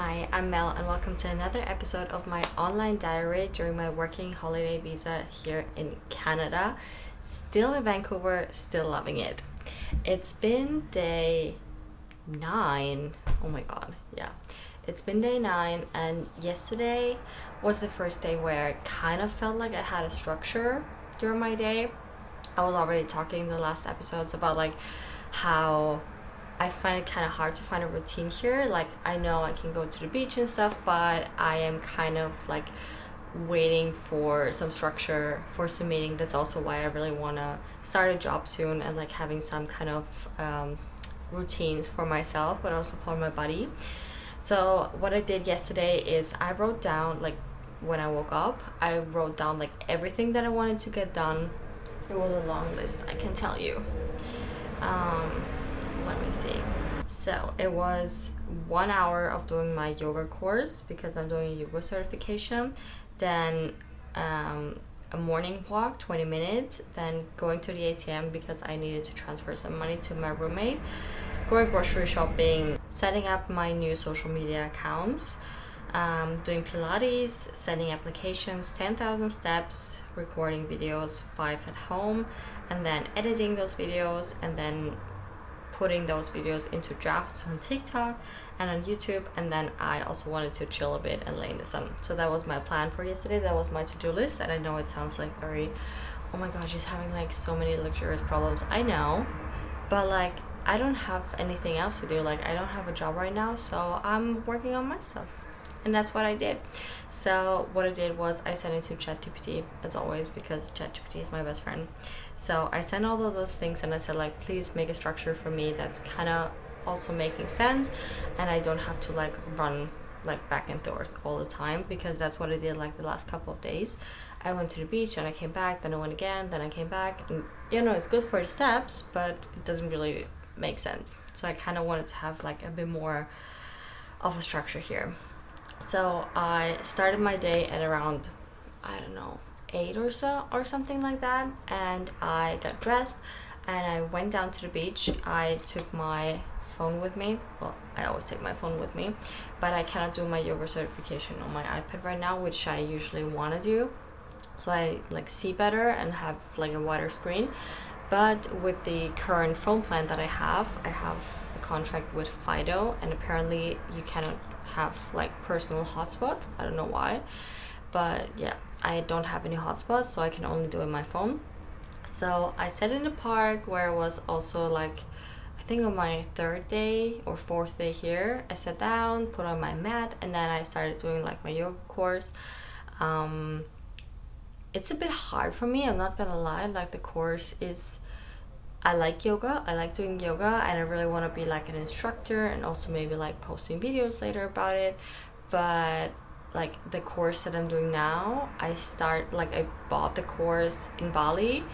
Hi, I'm Mel and welcome to another episode of my online diary during my working holiday visa here in Canada. Still in Vancouver, still loving it. It's been day 9. Oh my god, yeah. It's been day 9 and yesterday was the first day where I kind of felt like I had a structure during my day. I was already talking in the last episodes about how I find it kind of hard to find a routine here. Like, I know I can go to the beach and stuff, but I am kind of waiting for some structure for some meeting. That's also why I really want to start a job soon and having some kind of routines for myself, but also for my body. So what I did yesterday is I wrote down, when I woke up, I wrote down everything that I wanted to get done. It was a long list, I can tell you. Let me see. So it was 1 hour of doing my yoga course because I'm doing a yoga certification. Then a morning walk, 20 minutes. Then going to the ATM because I needed to transfer some money to my roommate. Going grocery shopping, setting up my new social media accounts, doing Pilates, sending applications, 10,000 steps, recording videos, 5 at home, and then editing those videos, and then putting those videos into drafts on TikTok and on YouTube. And then I also wanted to chill a bit and lay in the sun. So that was my plan for yesterday. That was my to-do list. And I know it sounds very, oh my god, she's having so many luxurious problems. I know, but I don't have anything else to do. I don't have a job right now, so I'm working on myself. And that's what I did. So what I did was I sent it to ChatGPT, as always, because ChatGPT is my best friend. So I sent all of those things and I said please make a structure for me that's kind of also making sense, and I don't have to run back and forth all the time, because that's what I did the last couple of days. I went to the beach and I came back, then I went again, then I came back, and it's good for the steps, but it doesn't really make sense. So I kind of wanted to have a bit more of a structure here. So I started my day at around, I don't know, 8 or so or something like that, and I got dressed and I went down to the beach. I took my phone with me. Well, I always take my phone with me, but I cannot do my yoga certification on my iPad right now, which I usually want to do, so I see better and have a wider screen. But with the current phone plan that I have a contract with Fido, and apparently you cannot have personal hotspot. I don't know why, but yeah, I don't have any hotspots, so I can only do it on my phone. So I sat in the park where it was also I think on my 3rd day or 4th day here. I sat down, put on my mat, and then I started doing my yoga course. It's a bit hard for me, I'm not gonna lie. The course is, I like yoga, I like doing yoga, and I really want to be an instructor, and also maybe posting videos later about it. But the course that I'm doing now, I bought the course in Bali,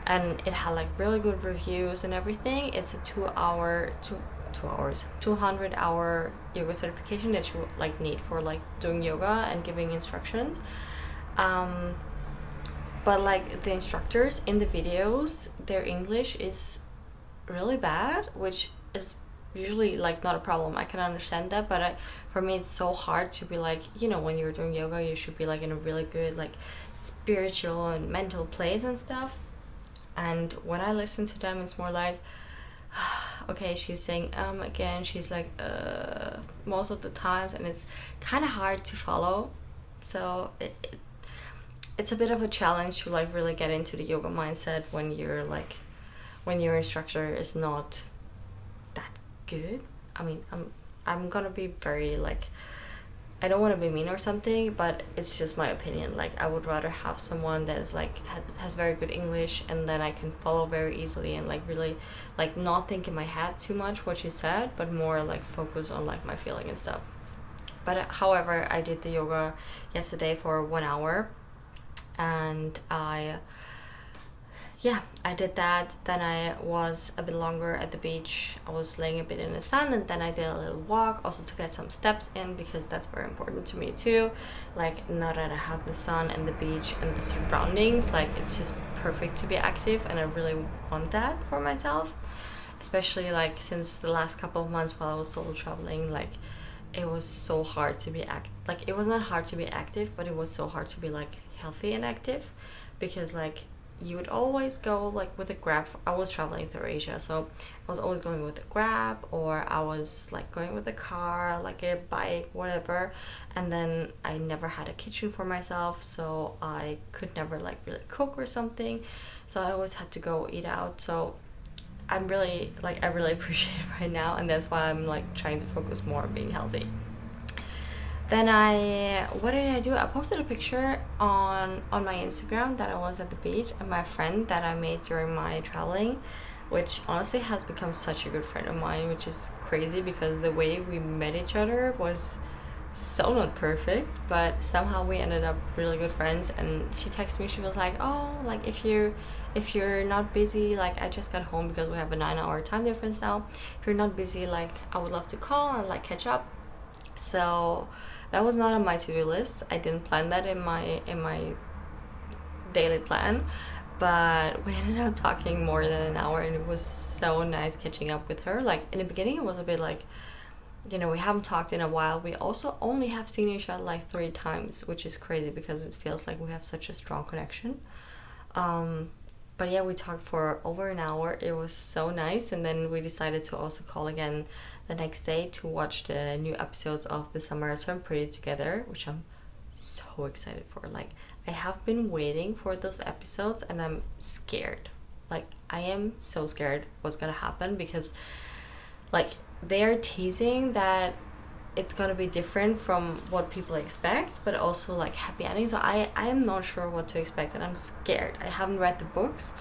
and it had really good reviews and everything. It's a 200-hour yoga certification that you need for doing yoga and giving instructions. But the instructors in the videos, their English is really bad, which is usually not a problem. I can understand that, but for me it's so hard to be when you're doing yoga, you should be in a really good spiritual and mental place and stuff. And when I listen to them, it's more okay, she's saying again, she's most of the times, and it's kind of hard to follow. So it's a bit of a challenge to really get into the yoga mindset when you're when your instructor is not that good. I mean, I'm gonna be very I don't want to be mean or something, but it's just my opinion. I would rather have someone that is has very good English, and then I can follow very easily, and really not think in my head too much what she said, but more focus on my feeling and stuff. But however, I did the yoga yesterday for 1 hour, and I did that. Then I was a bit longer at the beach. I was laying a bit in the sun, and then I did a little walk also to get some steps in, because that's very important to me too. Now that I have the sun and the beach and the surroundings, it's just perfect to be active, and I really want that for myself, especially since the last couple of months while I was solo traveling. it was so hard to be like it was not hard to be active, but it was so hard to be like healthy and active, because like you would always go like with a grab. I was traveling through Asia, so I was always going with a grab, or I was like going with a car, like a bike, whatever. And then I never had a kitchen for myself, so I could never like really cook or something, so I always had to go eat out. So I'm really like, I really appreciate it right now, and that's why I'm like trying to focus more on being healthy. Then what did I do? I posted a picture on my Instagram that I was at the beach, and my friend that I made during my traveling, which honestly has become such a good friend of mine, which is crazy because the way we met each other was so not perfect, but somehow we ended up really good friends. And she texted me, she was like, oh, like if you're not busy, like I just got home because we have a 9-hour time difference now, if you're not busy, like I would love to call and like catch up. So that was not on my to-do list. I didn't plan that in my daily plan, but we ended up talking more than an hour, and it was so nice catching up with her. Like in the beginning it was a bit like, we haven't talked in a while. We also only have seen each other like 3 times, which is crazy because it feels like we have such a strong connection. But yeah, we talked for over an hour. It was so nice. And then we decided to also call again the next day to watch the new episodes of the Summer Term Pretty Together, which I'm so excited for. Like, I have been waiting for those episodes, and I'm scared. Like, I am so scared what's gonna happen, because like they are teasing that it's gonna be different from what people expect, but also like happy ending. So I am not sure what to expect, and I'm scared. I haven't read the books,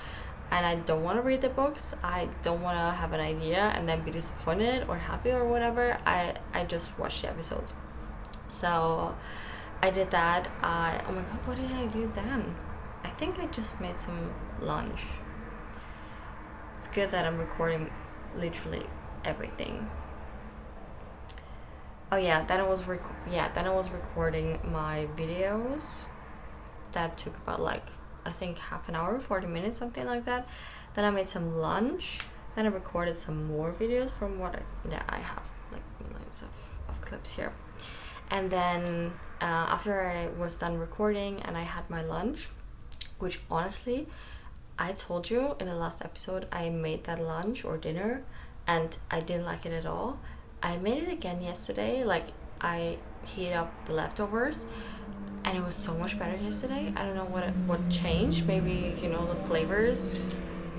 and I don't want to read the books. I don't want to have an idea and then be disappointed or happy or whatever. I just watched the episodes. So I did that. Oh my god, what did I do then? I think I just made some lunch. It's good that I'm recording literally everything. Oh yeah, then I was recording my videos. That took about like, I think half an hour, 40 minutes, something like that. Then I made some lunch. Then I recorded some more videos from what I have like millions of clips here. And then after I was done recording and I had my lunch, which honestly, I told you in the last episode, I made that lunch or dinner and I didn't like it at all. I made it again yesterday. Like, I heated up the leftovers and it was so much better yesterday. I don't know what changed. Maybe, the flavors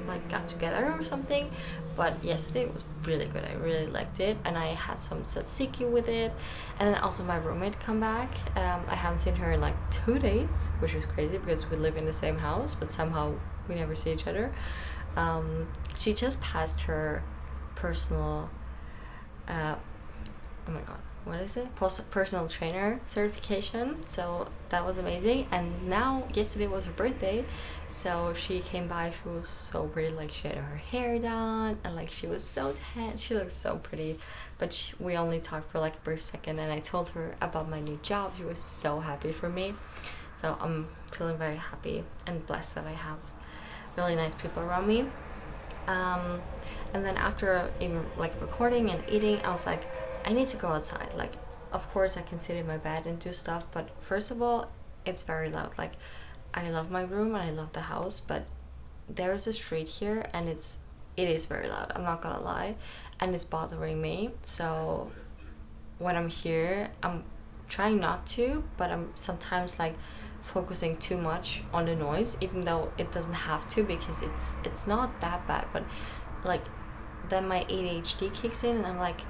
like got together or something. But yesterday it was really good. I really liked it, and I had some tzatziki with it. And then also my roommate come back. I haven't seen her in like 2 days, which is crazy because we live in the same house, but somehow we never see each other. She just passed her personal oh my god, what is it, personal trainer certification, so that was amazing. And now yesterday was her birthday, so she came by. She was so pretty. Like, she had her hair done and like she was so tan. She looked so pretty, but we only talked for like a brief second, and I told her about my new job. She was so happy for me, so I'm feeling very happy and blessed that I have really nice people around me. And then after even like recording and eating, I was like, I need to go outside. Like, of course I can sit in my bed and do stuff, but first of all, it's very loud. Like, I love my room and I love the house, but there's a street here and it is very loud, I'm not gonna lie, and it's bothering me. So when I'm here, I'm trying not to, but I'm sometimes like focusing too much on the noise, even though it doesn't have to, because it's not that bad. But like, then my ADHD kicks in and I'm like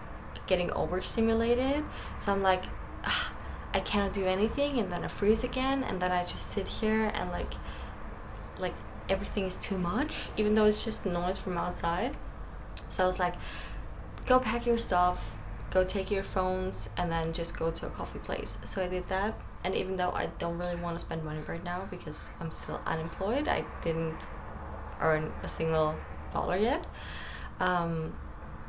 getting overstimulated, so I'm like, I cannot do anything, and then I freeze again, and then I just sit here and like everything is too much, even though it's just noise from outside. So I was like, go pack your stuff, go take your phones, and then just go to a coffee place. So I did that, and even though I don't really want to spend money right now because I'm still unemployed, I didn't earn a single dollar yet,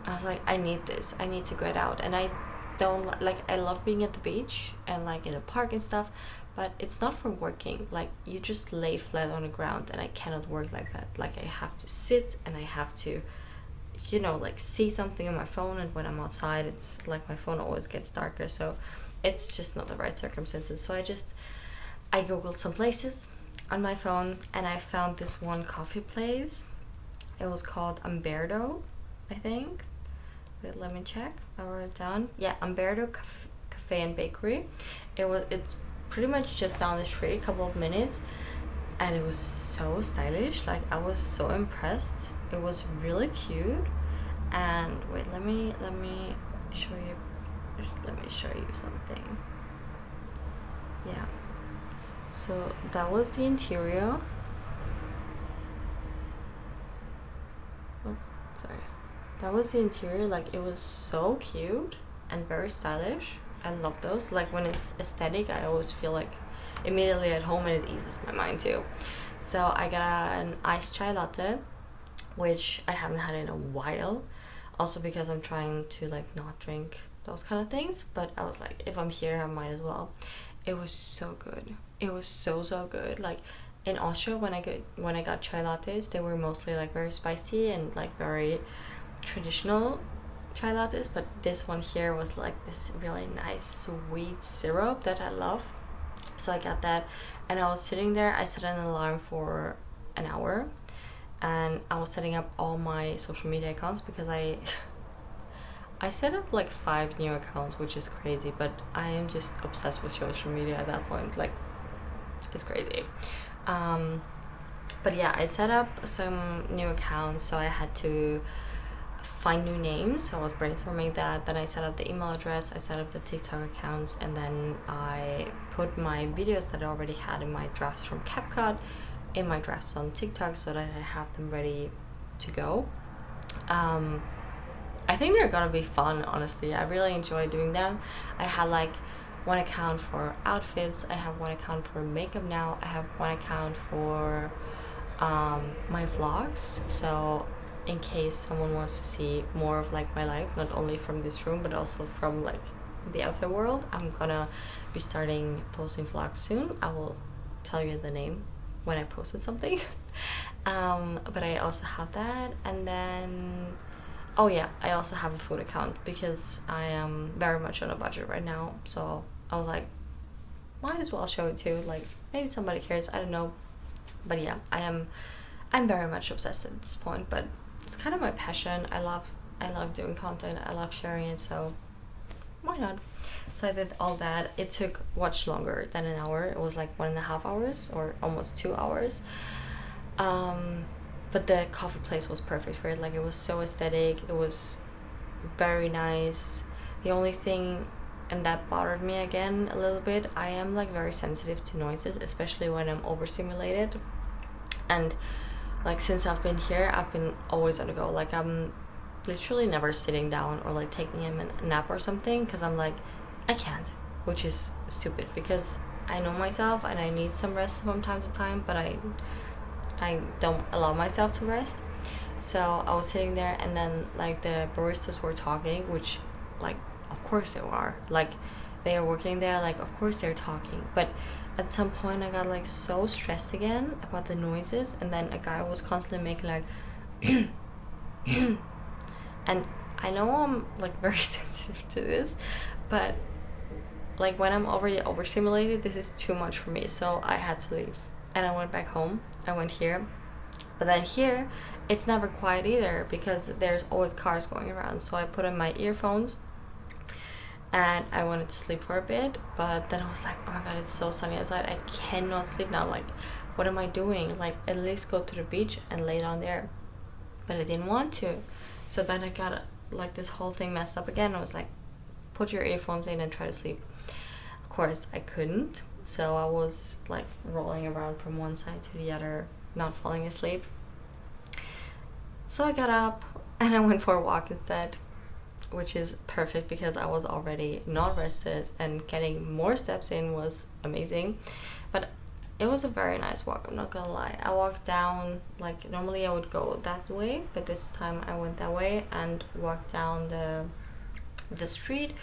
I was like, I need this, I need to get out. And I don't like, I love being at the beach and like in the park and stuff, but it's not for working. Like, you just lay flat on the ground, and I cannot work like that. Like, I have to sit and I have to you know, like see something on my phone, and when I'm outside it's like my phone always gets darker, so it's just not the right circumstances. So I googled some places on my phone, and I found this one coffee place. It was called Umberto, I think. Wait, let me check. I wrote it down. Yeah, Umberto Cafe and Bakery. It's pretty much just down the street, a couple of minutes, and it was so stylish. Like, I was so impressed. It was really cute. And wait, let me show you. Let me show you something. Yeah. So that was the interior. Oh, sorry. That was the interior. Like, it was so cute and very stylish. I love those. Like, when it's aesthetic, I always feel like immediately at home, and it eases my mind too. So I got an iced chai latte, which I haven't had in a while. Also because I'm trying to like not drink those kind of things. But I was like, if I'm here, I might as well. It was so good. It was so good. Like, in Austria, when I got chai lattes, they were mostly like very spicy and like very traditional chai lattes, but this one here was like this really nice sweet syrup that I love. So I got that, and I was sitting there. I set an alarm for an hour, and I was setting up all my social media accounts because I set up like 5 new accounts, which is crazy, but I am just obsessed with social media at that point. Like, it's crazy. But yeah, I set up some new accounts, so I had to find new names. So I was brainstorming that. Then I set up the email address, I set up the TikTok accounts, and then I put my videos that I already had in my drafts from CapCut in my drafts on TikTok so that I have them ready to go. I think they're gonna be fun, honestly. I really enjoy doing them. I had like one account for outfits, I have one account for makeup now, I have one account for my vlogs. So in case someone wants to see more of like my life, not only from this room but also from like the outside world, I'm gonna be starting posting vlogs soon. I will tell you the name when I posted something. But I also have that, and then oh yeah, I also have a food account because I am very much on a budget right now. So I was like, might as well show it too. Like, maybe somebody cares. I don't know. But yeah, I'm very much obsessed at this point. But it's kind of my passion. I love doing content. I love sharing it. So why not? So I did all that. It took much longer than an hour. It was like 1.5 hours or almost 2 hours. But the coffee place was perfect for it. Like, it was so aesthetic. It was very nice. The only thing, and that bothered me again a little bit, I am like very sensitive to noises, especially when I'm overstimulated. And like, since I've been here, I've been always on the go. Like, I'm literally never sitting down or like taking a nap or something, because I'm like, I can't, which is stupid because I know myself and I need some rest from time to time, but I don't allow myself to rest. So I was sitting there, and then like the baristas were talking, which like of course they are. Like, they are working there, like of course they're talking. But at some point I got like so stressed again about the noises, and then a guy was constantly making like and I know I'm like very sensitive to this, but like when I'm already overstimulated, this is too much for me. So I had to leave, and I went back home. I went here, but then here it's never quiet either because there's always cars going around. So I put in my earphones and I wanted to sleep for a bit, but then I was like, oh my god, it's so sunny outside, I cannot sleep now. Like, what am I doing? Like, at least go to the beach and lay down there. But I didn't want to. So then I got like this whole thing messed up again. I was like, put your earphones in and try to sleep. Of course I couldn't. So I was like rolling around from one side to the other, not falling asleep. So I got up and I went for a walk instead, which is perfect because I was already not rested, and getting more steps in was amazing. But it was a very nice walk, I'm not gonna lie. I walked down, like normally I would go that way, but this time I went that way and walked down the street,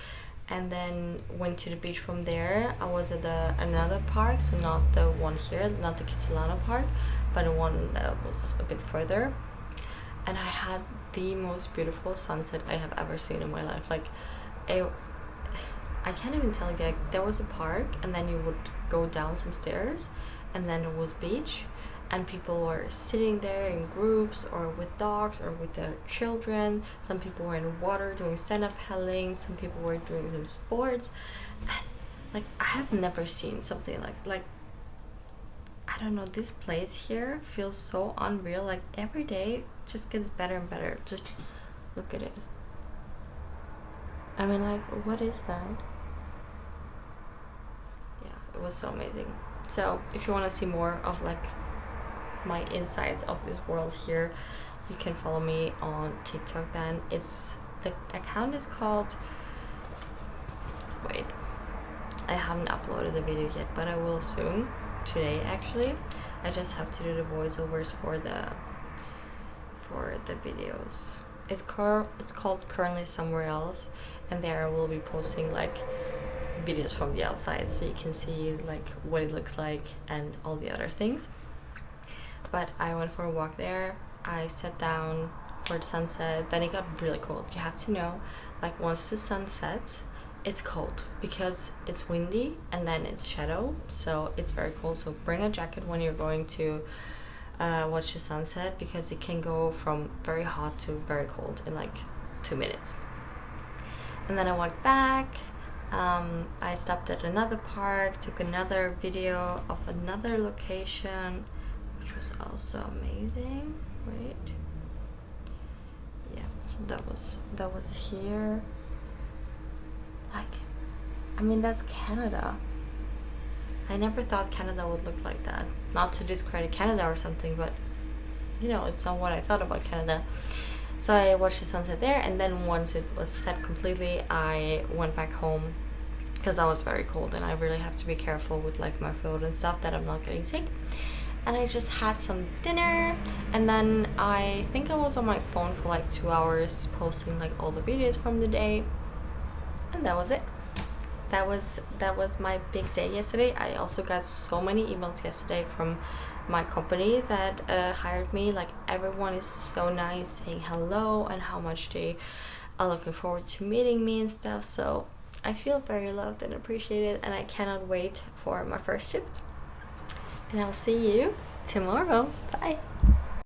and then went to the beach from there. I was at another park, so not the one here, not the Kitsilano park, but the one that was a bit further. And I had the most beautiful sunset I have ever seen in my life. Like, it, I can't even tell you. Like, there was a park, and then you would go down some stairs, and then it was beach, and people were sitting there in groups or with dogs or with their children. Some people were in the water doing stand-up paddling. Some people were doing some sports. And, like, I have never seen something like I don't know, this place here feels so unreal. Like, every day just gets better and better. Just look at it. I mean, like, what is that? Yeah, it was so amazing. So if you want to see more of like my insights of this world here, you can follow me on TikTok. Then the account is called, wait, I haven't uploaded the video yet, but I will soon, today actually. I just have to do the voiceovers for the videos. It's called Currently Somewhere Else, and there I will be posting like videos from the outside, so you can see like what it looks like and all the other things. But I went for a walk there. I sat down for the sunset. Then it got really cold. You have to know, like, once the sun sets, it's cold because it's windy and then it's shadow, so it's very cold. So bring a jacket when you're going to watch the sunset, because it can go from very hot to very cold in like 2 minutes. And then I walked back. I stopped at another park, took another video of another location, which was also amazing. Wait, yeah, so that was here. Like, I mean, that's Canada. I never thought Canada would look like that. Not to discredit Canada or something, but you know, it's not what I thought about Canada. So I watched the sunset there, and then once it was set completely, I went back home because I was very cold, and I really have to be careful with like my food and stuff that I'm not getting sick. And I just had some dinner, and then I think I was on my phone for like 2 hours posting like all the videos from the day, and that was it. That was my big day yesterday. I also got so many emails yesterday from my company that hired me. Like, everyone is so nice, saying hello and how much they are looking forward to meeting me and stuff. So I feel very loved and appreciated, and I cannot wait for my first shift. And I'll see you tomorrow. Bye.